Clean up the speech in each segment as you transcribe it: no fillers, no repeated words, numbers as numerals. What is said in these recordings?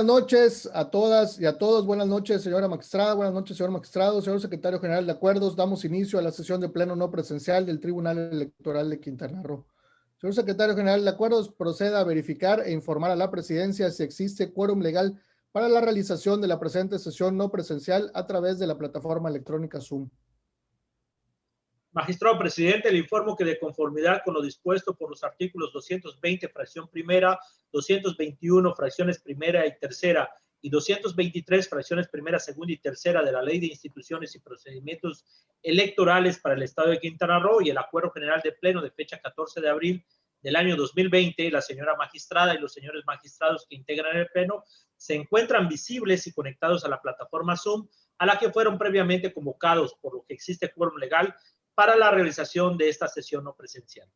buenas noches a todas y a todos. Buenas noches, señora magistrada. Buenas noches, señor magistrado, señor secretario general de acuerdos. Damos inicio a la sesión de pleno no presencial del Tribunal Electoral de Quintana Roo. Señor secretario general de acuerdos, proceda a verificar e informar a la presidencia si existe quórum legal para la realización de la presente sesión no presencial a través de la plataforma electrónica Zoom. Magistrado presidente, le informo que de conformidad con lo dispuesto por los artículos 220, fracción primera, 221, fracciones primera y tercera, y 223, fracciones primera, segunda y tercera de la Ley de Instituciones y Procedimientos Electorales para el Estado de Quintana Roo y el Acuerdo General de Pleno de fecha 14 de abril del año 2020, la señora magistrada y los señores magistrados que integran el Pleno se encuentran visibles y conectados a la plataforma Zoom, a la que fueron previamente convocados, por lo que existe quórum legal para la realización de esta sesión no presencial.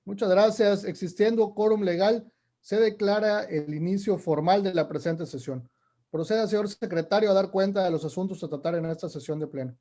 Muchas gracias. Existiendo quórum legal, se declara el inicio formal de la presente sesión. Proceda, señor secretario, a dar cuenta de los asuntos a tratar en esta sesión de pleno.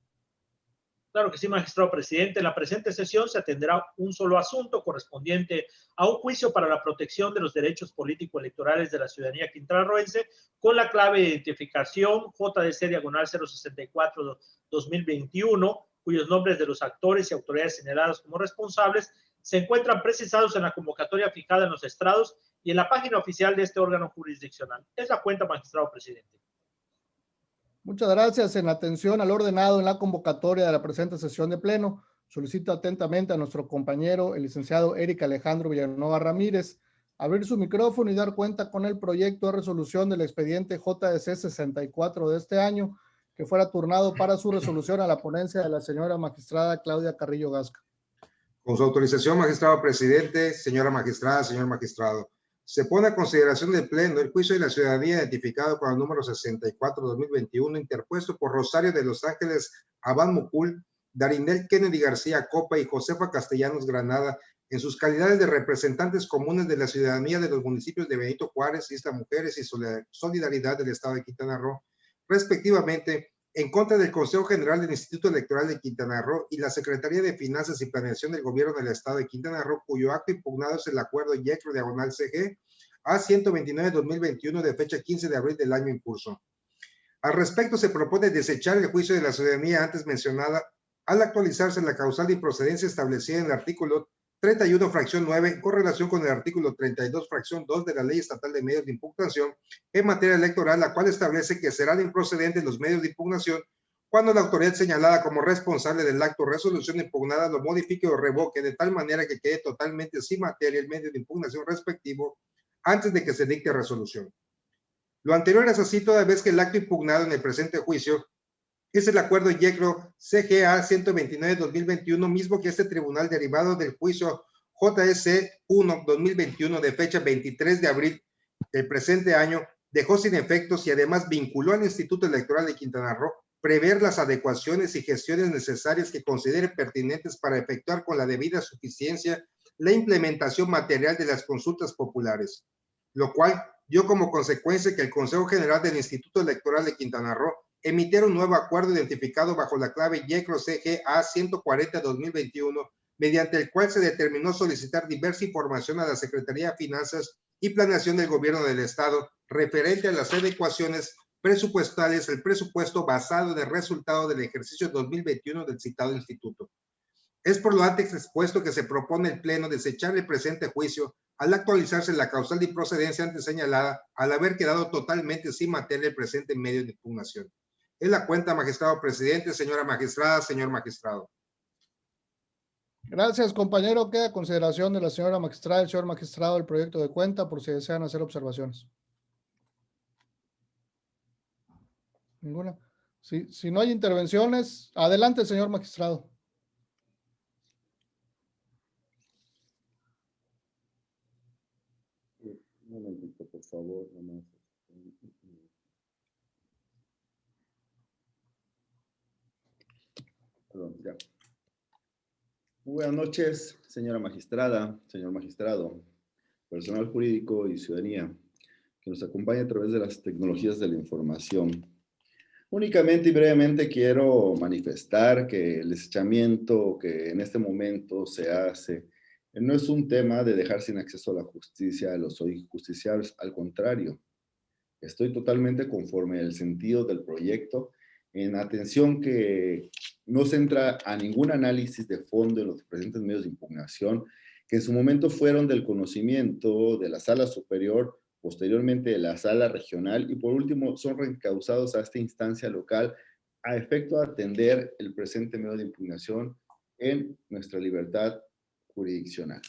Claro que sí, magistrado presidente. En la presente sesión se atenderá un solo asunto correspondiente a un juicio para la protección de los derechos político-electorales de la ciudadanía quintanarroense con la clave de identificación JDC/064-2021, cuyos nombres de los actores y autoridades señaladas como responsables se encuentran precisados en la convocatoria fijada en los estrados y en la página oficial de este órgano jurisdiccional. Es la cuenta, magistrado presidente. Muchas gracias. En atención al ordenado en la convocatoria de la presente sesión de pleno, solicito atentamente a nuestro compañero, el licenciado Eric Alejandro Villanueva Ramírez, abrir su micrófono y dar cuenta con el proyecto de resolución del expediente JDC 64 de este año, que fuera turnado para su resolución a la ponencia de la señora magistrada Claudia Carrillo Gasca. Con su autorización, magistrado presidente, señora magistrada, señor magistrado, se pone a consideración del Pleno el juicio de la ciudadanía identificado con el número 64-2021, interpuesto por Rosario de Los Ángeles Abad Mucul, Darinel Kennedy García Copa y Josefa Castellanos Granada, en sus calidades de representantes comunes de la ciudadanía de los municipios de Benito Juárez, Isla Mujeres y Solidaridad del Estado de Quintana Roo, respectivamente, en contra del Consejo General del Instituto Electoral de Quintana Roo y la Secretaría de Finanzas y Planeación del Gobierno del Estado de Quintana Roo, cuyo acto impugnado es el acuerdo YECRO/CG A129-2021 de fecha 15 de abril del año en curso. Al respecto, se propone desechar el juicio de la ciudadanía antes mencionada al actualizarse la causal de improcedencia establecida en el artículo 31, fracción 9, con relación con el artículo 32, fracción 2 de la Ley Estatal de Medios de Impugnación en materia electoral, la cual establece que serán improcedentes los medios de impugnación cuando la autoridad señalada como responsable del acto o resolución impugnada lo modifique o revoque de tal manera que quede totalmente sin materia el medio de impugnación respectivo antes de que se dicte resolución. Lo anterior es así toda vez que el acto impugnado en el presente juicio es el acuerdo YECRO-CGA 129-2021, mismo que este tribunal derivado del juicio JSC 1-2021 de fecha 23 de abril del presente año dejó sin efectos y además vinculó al Instituto Electoral de Quintana Roo prever las adecuaciones y gestiones necesarias que considere pertinentes para efectuar con la debida suficiencia la implementación material de las consultas populares, lo cual dio como consecuencia que el Consejo General del Instituto Electoral de Quintana Roo emitiera un nuevo acuerdo identificado bajo la clave YECRO-CGA 140-2021, mediante el cual se determinó solicitar diversa información a la Secretaría de Finanzas y Planeación del Gobierno del Estado referente a las adecuaciones presupuestales, el presupuesto basado en el resultado del ejercicio 2021 del citado instituto. Es por lo antes expuesto que se propone el Pleno desechar el presente juicio al actualizarse la causal de improcedencia antes señalada, al haber quedado totalmente sin materia el presente medio de impugnación. Es la cuenta, magistrado presidente, señora magistrada, señor magistrado. Gracias, compañero. Queda a consideración de la señora magistrada y el señor magistrado el proyecto de cuenta por si desean hacer observaciones. Ninguna. Si no hay intervenciones, adelante, señor magistrado. Un momentito, por favor, nomás. Perdón, ya. Muy buenas noches, señora magistrada, señor magistrado, personal jurídico y ciudadanía que nos acompaña a través de las tecnologías de la información. Únicamente y brevemente quiero manifestar que el desechamiento que en este momento se hace no es un tema de dejar sin acceso a la justicia a los hoy justiciables, al contrario. Estoy totalmente conforme al sentido del proyecto, en atención que no se entra a ningún análisis de fondo en los presentes medios de impugnación, que en su momento fueron del conocimiento de la Sala Superior, posteriormente de la Sala Regional, y por último son recausados a esta instancia local a efecto de atender el presente medio de impugnación en nuestra libertad jurisdiccional.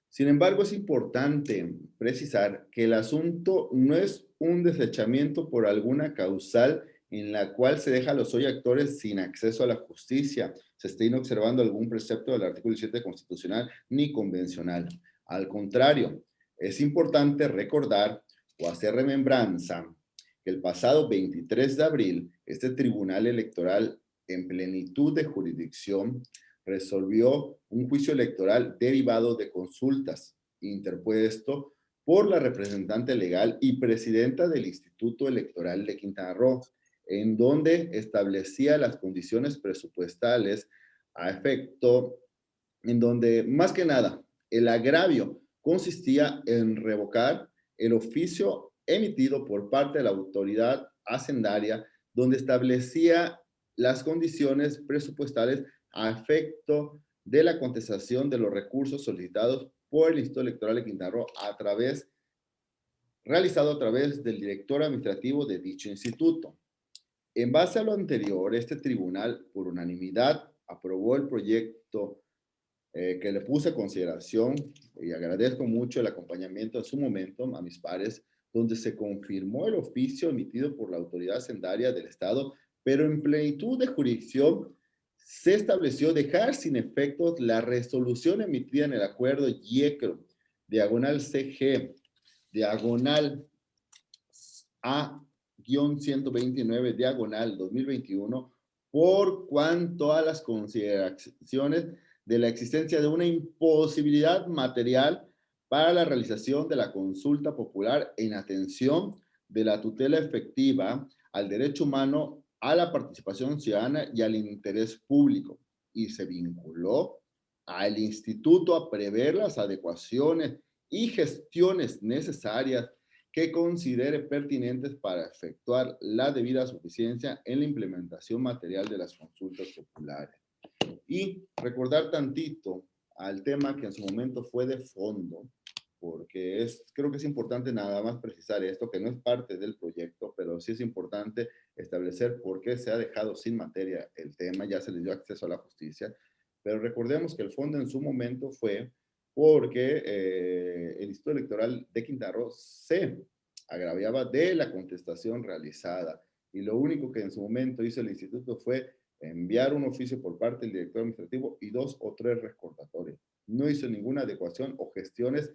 Sin embargo, es importante precisar que el asunto no es un desechamiento por alguna causal en la cual se deja a los hoy actores sin acceso a la justicia, se esté observando algún precepto del artículo 17 constitucional ni convencional. Al contrario, es importante recordar o hacer remembranza que el pasado 23 de abril, este Tribunal Electoral en plenitud de jurisdicción resolvió un juicio electoral derivado de consultas interpuesto por la representante legal y presidenta del Instituto Electoral de Quintana Roo, en donde establecía las condiciones presupuestales a efecto, en donde más que nada el agravio consistía en revocar el oficio emitido por parte de la autoridad hacendaria, donde establecía las condiciones presupuestales a efecto de la contestación de los recursos solicitados por el Instituto Electoral de Quintana Roo realizado a través del director administrativo de dicho instituto. En base a lo anterior, este tribunal, por unanimidad, aprobó el proyecto que le puse a consideración, y agradezco mucho el acompañamiento en su momento a mis pares, donde se confirmó el oficio emitido por la autoridad hacendaria del Estado, pero en plenitud de jurisdicción se estableció dejar sin efectos la resolución emitida en el acuerdo IECRO, diagonal CG, diagonal A-129, diagonal 2021, por cuanto a las consideraciones de la existencia de una imposibilidad material para la realización de la consulta popular en atención de la tutela efectiva al derecho humano, a la participación ciudadana y al interés público, y se vinculó al instituto a prever las adecuaciones y gestiones necesarias que considere pertinentes para efectuar la debida suficiencia en la implementación material de las consultas populares. Y recordar tantito al tema que en su momento fue de fondo, porque creo que es importante nada más precisar esto, que no es parte del proyecto, pero sí es importante establecer por qué se ha dejado sin materia el tema, ya se les dio acceso a la justicia, pero recordemos que el fondo en su momento fue porque el Instituto Electoral de Quintana Roo se agraviaba de la contestación realizada, y lo único que en su momento hizo el instituto fue enviar un oficio por parte del director administrativo y 2 o 3 recordatorios. No hizo ninguna adecuación o gestiones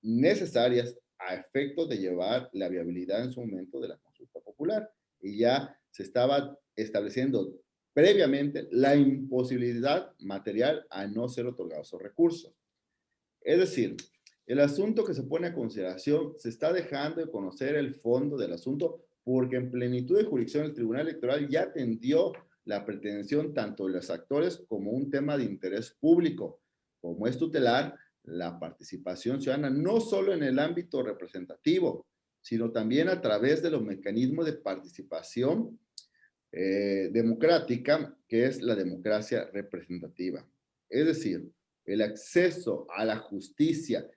necesarias a efecto de llevar la viabilidad en su momento de la consulta popular, y ya se estaba estableciendo previamente la imposibilidad material a no ser otorgados esos recursos. Es decir, el asunto que se pone a consideración se está dejando de conocer el fondo del asunto, porque en plenitud de jurisdicción el Tribunal Electoral ya atendió la pretensión tanto de los actores como un tema de interés público, como es tutelar la participación ciudadana, no solo en el ámbito representativo, sino también a través de los mecanismos de participación democrática, que es la democracia representativa. Es decir, el acceso a la justicia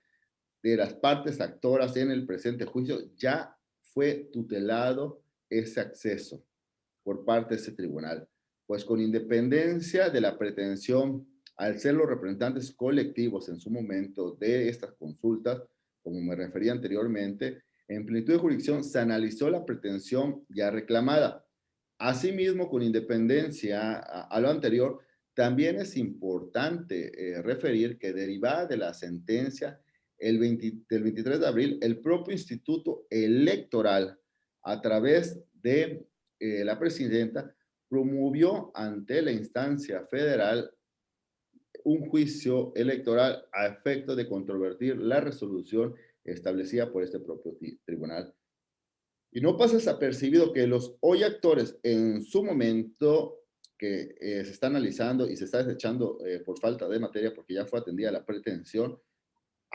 de las partes actoras en el presente juicio ya fue tutelado ese acceso por parte de ese tribunal, pues con independencia de la pretensión al ser los representantes colectivos en su momento de estas consultas, como me refería anteriormente, en plenitud de jurisdicción se analizó la pretensión ya reclamada. Asimismo, con independencia a lo anterior, también es importante referir que derivada de la sentencia del 23 de abril, el propio Instituto Electoral, a través de la presidenta, promovió ante la instancia federal un juicio electoral a efecto de controvertir la resolución establecida por este propio tribunal. Y no pasa desapercibido que los hoy actores en su momento que se está analizando y se está desechando por falta de materia porque ya fue atendida la pretensión,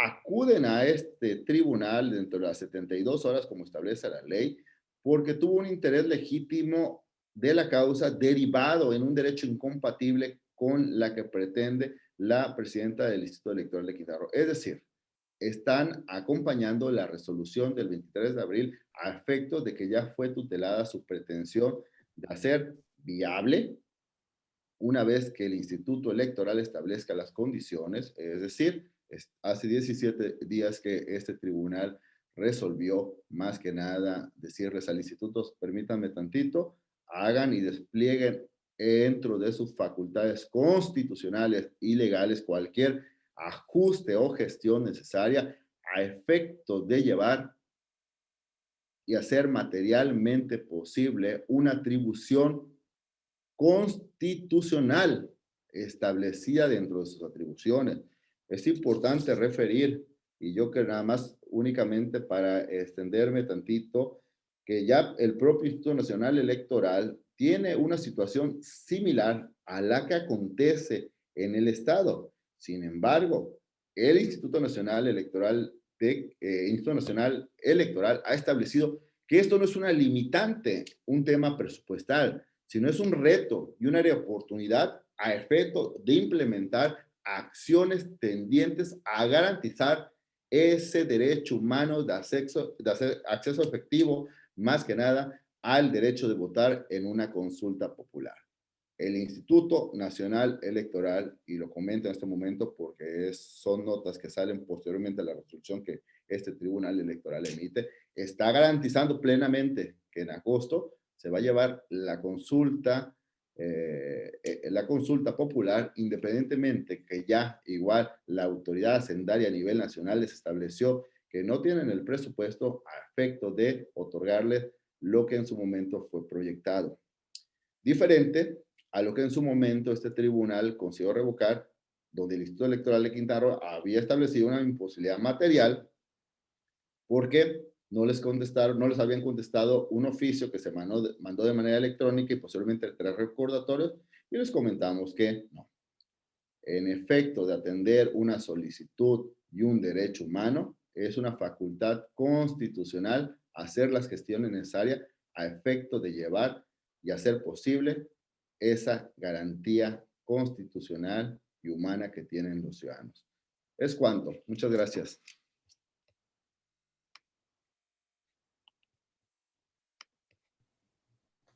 acuden a este tribunal dentro de las 72 horas como establece la ley, porque tuvo un interés legítimo de la causa derivado en un derecho incompatible con la que pretende la presidenta del Instituto Electoral de Quintana Roo. Es decir, están acompañando la resolución del 23 de abril a efectos de que ya fue tutelada su pretensión de hacer viable una vez que el Instituto Electoral establezca las condiciones, es decir, hace 17 días que este tribunal resolvió más que nada decirles al instituto, permítanme tantito, hagan y desplieguen dentro de sus facultades constitucionales y legales cualquier ajuste o gestión necesaria a efecto de llevar y hacer materialmente posible una atribución constitucional establecida dentro de sus atribuciones. Es importante referir, y yo que nada más únicamente para extenderme tantito, que ya el propio Instituto Nacional Electoral tiene una situación similar a la que acontece en el Estado. Sin embargo, el Instituto Nacional Electoral ha establecido que esto no es una limitante, un tema presupuestal, sino es un reto y un área de oportunidad a efecto de implementar acciones tendientes a garantizar ese derecho humano de acceso efectivo, más que nada, al derecho de votar en una consulta popular. El Instituto Nacional Electoral, y lo comento en este momento porque son notas que salen posteriormente a la resolución que este Tribunal Electoral emite, está garantizando plenamente que en agosto se va a llevar la consulta popular, independientemente que ya igual la autoridad hacendaria a nivel nacional les estableció que no tienen el presupuesto a efecto de otorgarles lo que en su momento fue proyectado. Diferente a lo que en su momento este tribunal consiguió revocar, donde el Instituto Electoral de Quintana Roo había establecido una imposibilidad material porque no les habían contestado un oficio que se mandó de manera electrónica y posteriormente 3 recordatorios, y les comentamos que no. En efecto, de atender una solicitud y un derecho humano, es una facultad constitucional hacer las gestiones necesarias a efecto de llevar y hacer posible esa garantía constitucional y humana que tienen los ciudadanos. Es cuanto. Muchas gracias.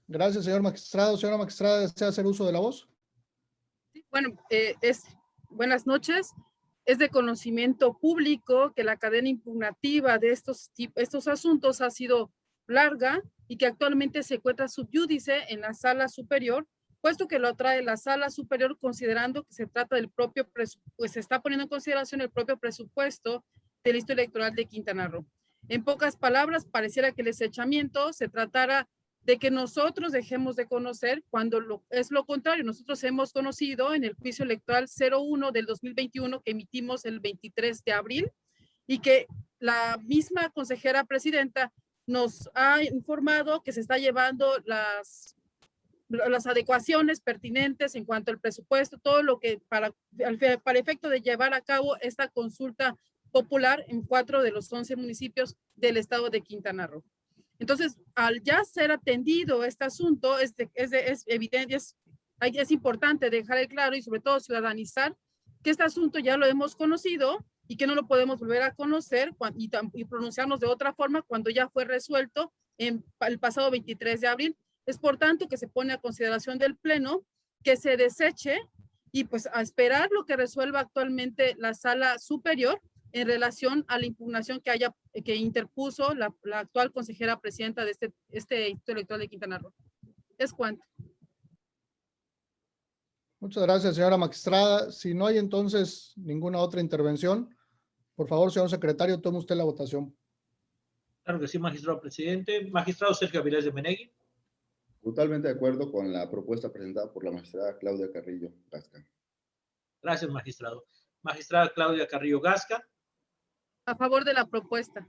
Gracias, señor magistrado. Señora magistrada, ¿desea hacer uso de la voz? Bueno, buenas noches. Es de conocimiento público que la cadena impugnativa de estos asuntos ha sido larga y que actualmente se encuentra subyúdice en la sala superior, puesto que lo trae la sala superior considerando que se trata del propio presupuesto, pues se está poniendo en consideración el propio presupuesto del Instituto Electoral de Quintana Roo. En pocas palabras, pareciera que el desechamiento se tratara de que nosotros dejemos de conocer cuando es lo contrario. Nosotros hemos conocido en el juicio electoral 01 del 2021 que emitimos el 23 de abril y que la misma consejera presidenta nos ha informado que se está llevando las adecuaciones pertinentes en cuanto al presupuesto, todo lo que para efecto de llevar a cabo esta consulta popular en 4 de los 11 municipios del estado de Quintana Roo. Entonces, al ya ser atendido este asunto, es evidente, es importante dejar claro y sobre todo ciudadanizar que este asunto ya lo hemos conocido y que no lo podemos volver a conocer y pronunciarnos de otra forma cuando ya fue resuelto en el pasado 23 de abril. Es por tanto que se pone a consideración del Pleno que se deseche y pues a esperar lo que resuelva actualmente la Sala Superior en relación a la impugnación que interpuso la actual consejera presidenta de este Instituto Electoral de Quintana Roo. Es cuanto. Muchas gracias, señora magistrada. Si no hay entonces ninguna otra intervención, por favor, señor secretario, tome usted la votación. Claro que sí, magistrado presidente. Magistrado Sergio Avilés de Menegui. Totalmente de acuerdo con la propuesta presentada por la magistrada Claudia Carrillo Gasca. Gracias, magistrado. Magistrada Claudia Carrillo Gasca. A favor de la propuesta.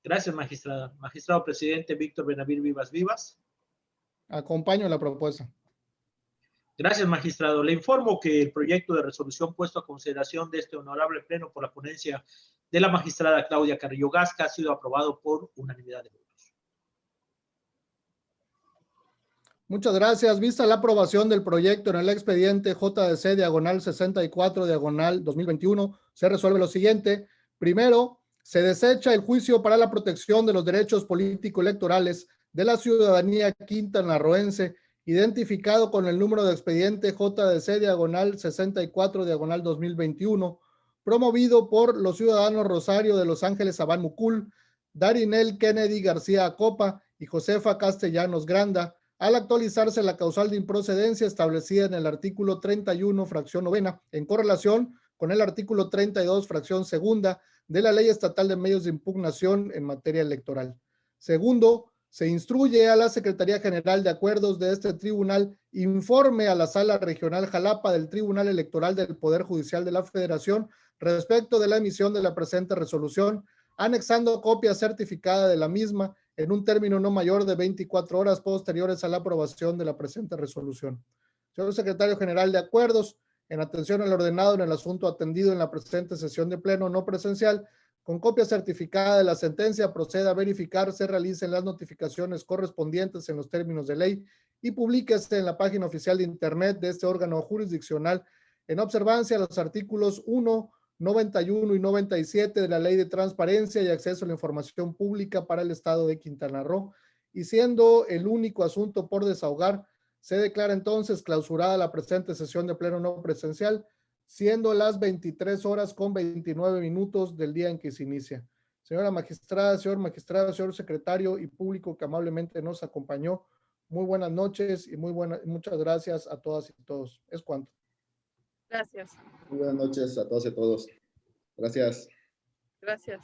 Gracias, magistrada. Magistrado presidente Víctor Benavir Vivas Vivas. Acompaño la propuesta. Gracias, magistrado. Le informo que el proyecto de resolución puesto a consideración de este honorable pleno por la ponencia de la magistrada Claudia Carrillo Gasca ha sido aprobado por unanimidad de votos. Muchas gracias. Vista la aprobación del proyecto en el expediente JDC diagonal 64 diagonal 2021, se resuelve lo siguiente. Primero, se desecha el juicio para la protección de los derechos político-electorales de la ciudadanía quintanarroense, identificado con el número de expediente JDC diagonal 64 diagonal 2021, promovido por los ciudadanos Rosario de Los Ángeles Abán Mucul, Darinel Kennedy García Acopa y Josefa Castellanos Granda, al actualizarse la causal de improcedencia establecida en el artículo 31, fracción novena, en correlación con el artículo 32, fracción segunda, de la Ley Estatal de Medios de Impugnación en materia electoral. Segundo, se instruye a la Secretaría General de Acuerdos de este tribunal informe a la Sala Regional Jalapa del Tribunal Electoral del Poder Judicial de la Federación respecto de la emisión de la presente resolución, anexando copia certificada de la misma en un término no mayor de 24 horas posteriores a la aprobación de la presente resolución. Señor Secretario General de Acuerdos, en atención al ordenado en el asunto atendido en la presente sesión de pleno no presencial, con copia certificada de la sentencia, proceda a verificar, se realicen las notificaciones correspondientes en los términos de ley y publíquese en la página oficial de Internet de este órgano jurisdiccional en observancia a los artículos 1, 91 y 97 de la Ley de Transparencia y Acceso a la Información Pública para el Estado de Quintana Roo, y siendo el único asunto por desahogar, se declara entonces clausurada la presente sesión de pleno no presencial, siendo las 23 horas con 29 minutos del día en que se inicia. Señora magistrada, señor magistrado, señor secretario y público que amablemente nos acompañó, muy buenas noches y muchas gracias a todas y todos. Es cuanto. Gracias. Muy buenas noches a todos y a todos. Gracias. Gracias.